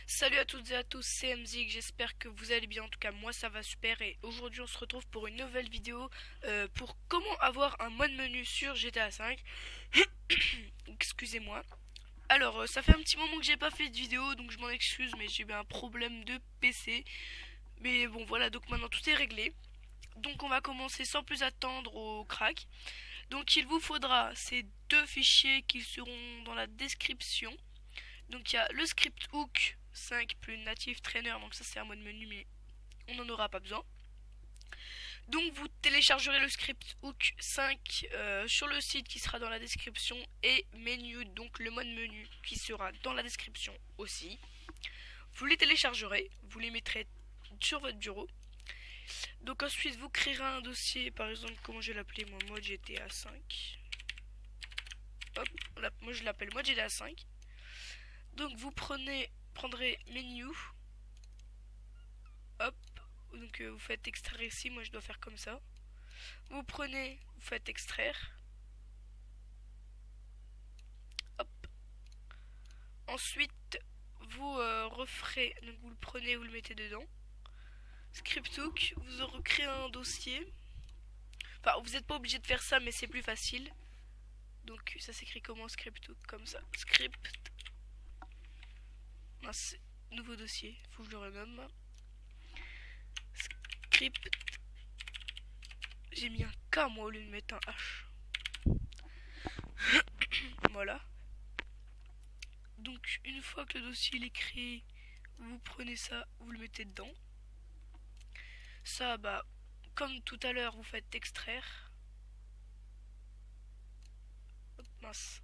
Salut à toutes et à tous, c'est MZig, j'espère que vous allez bien, en tout cas moi ça va super et aujourd'hui on se retrouve pour une nouvelle vidéo pour comment avoir un mode menu sur GTA V. Excusez-moi. Alors ça fait un petit moment que j'ai pas fait de vidéo donc je m'en excuse mais j'ai eu un problème de PC. Mais bon voilà, donc maintenant tout est réglé. Donc on va commencer sans plus attendre au crack. Donc il vous faudra ces deux fichiers qui seront dans la description. Donc il y a le script hook 5 plus native trainer, donc ça c'est un mode menu mais on n'en aura pas besoin. Donc vous téléchargerez le script hook 5 sur le site qui sera dans la description et menu, donc le mode menu qui sera dans la description aussi. Vous les téléchargerez, vous les mettrez sur votre bureau. Donc ensuite vous créerez un dossier, par exemple comment je vais l'appeler moi, mode GTA 5. Hop, moi je l'appelle mode GTA 5. Donc vous prendrez menu. Hop, donc vous faites extraire ici, moi je dois faire comme ça. Vous faites extraire. Hop. Ensuite vous referez, donc vous le prenez, vous le mettez dedans. Script hook, vous recréez un dossier. Enfin, vous n'êtes pas obligé de faire ça, mais c'est plus facile. Donc ça s'écrit comment script hook, comme ça. Script. Mince, nouveau dossier, faut que je le renomme. Script. J'ai mis un K moi au lieu de mettre un H. Voilà. Donc une fois que le dossier il est créé, vous prenez ça, vous le mettez dedans. Ça, bah, comme tout à l'heure, vous faites extraire. Hop, mince.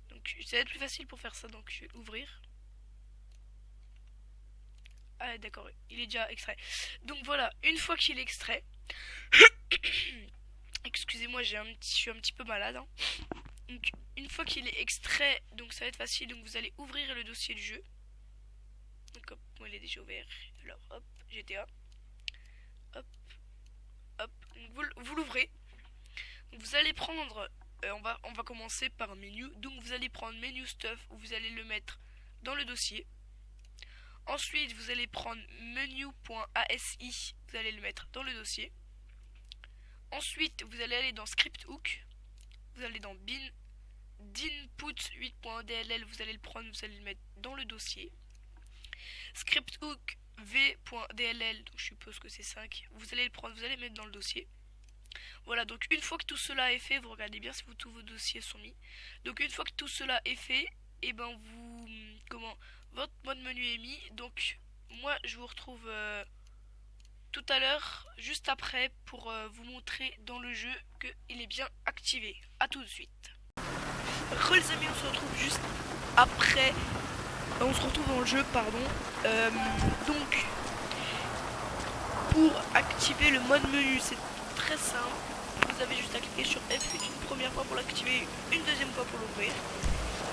Donc ça va être plus facile pour faire ça, donc je vais ouvrir. Ah d'accord, il est déjà extrait. Donc voilà, une fois qu'il est extrait, excusez-moi, je suis un petit peu malade. Hein. Donc une fois qu'il est extrait, donc ça va être facile. Donc vous allez ouvrir le dossier du jeu. Donc hop, moi il est déjà ouvert. Alors hop, GTA. Hop, hop. Donc, vous l'ouvrez. Vous allez prendre, on va commencer par menu. Donc vous allez prendre menu stuff où vous allez le mettre dans le dossier. Ensuite, vous allez prendre menu.asi, vous allez le mettre dans le dossier. Ensuite, vous allez aller dans script hook, vous allez dans bin, d'input 8.dll, vous allez le prendre, vous allez le mettre dans le dossier. Script hook v.dll, donc je suppose que c'est 5, vous allez le prendre, vous allez le mettre dans le dossier. Voilà, donc une fois que tout cela est fait, vous regardez bien si tous vos dossiers sont mis. Donc une fois que tout cela est fait, et ben votre mode menu est mis. Donc moi je vous retrouve tout à l'heure, juste après, pour vous montrer dans le jeu qu'il est bien activé. A tout de suite. Les amis, on se retrouve juste après. On se retrouve dans le jeu, pardon. Donc pour activer le mode menu, c'est très simple. Vous avez juste à cliquer sur F8 une première fois pour l'activer, une deuxième fois pour l'ouvrir.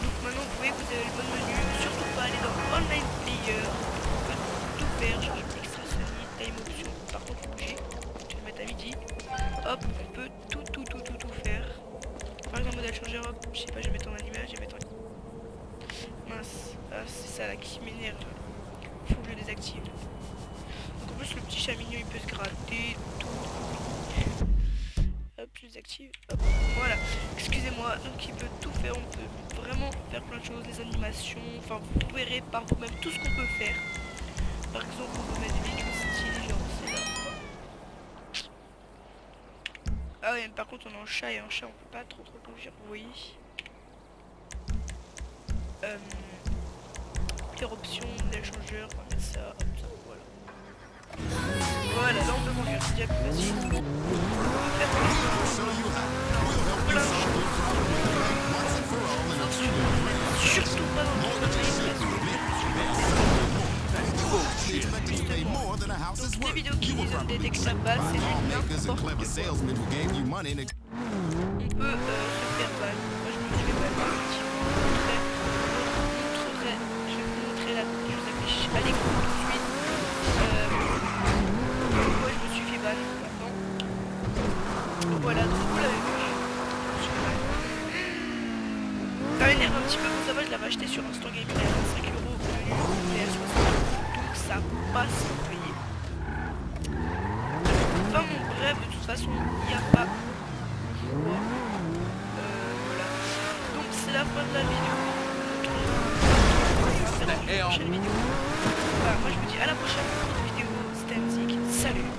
Donc maintenant vous voyez que vous avez le bon menu, surtout pas aller dans Online Player, on peut tout faire, je vais extra Sony, time option, par contre faut bouger, je vais le mettre à midi, hop, on peut tout faire. Par exemple modèle changer, hop, je sais pas, je vais mettre en image, je vais mettre en... Mince, ah, c'est ça là qui m'énerve, faut que je le désactive. Donc en plus le petit chat mignon il peut se gratter, tout. Hop, je désactive, hop, voilà, excusez-moi, donc il peut tout faire, on peut vraiment faire plein de choses, les animations, enfin vous verrez par vous-même tout ce qu'on peut faire. Par exemple, on peut mettre des véhicules stylés, genre c'est là. Ah ouais, mais par contre on a un chat et un chat on peut pas trop conduire, vous voyez. Pire option, modèle changeur, on va mettre ça, hop, ça, voilà. Voilà, là on peut conduire, c'est déjà plus facile. On peut faire plein de choses. Surtout pas dans le donc des vidéos qui disent détecte sa base, c'est n'importe quoi. On peut se faire ban. Moi je me suis fait ban. Je vais vous montrer là, je vous affiche à l'écran tout de suite. Moi je me suis fait ban maintenant. Voilà, donc vous l'avez vu. Ça m'énerve un petit peu, pour ça va, je l'avais acheté sur Instant Gaming à 25 € au menu, passe, vous voyez. Enfin bon, bref, de toute façon, il n'y a pas choix. Voilà. Donc c'est la fin de la vidéo. On va faire une prochaine vidéo. Voilà, moi je vous dis à la prochaine vidéo. C'était Anzik. Salut.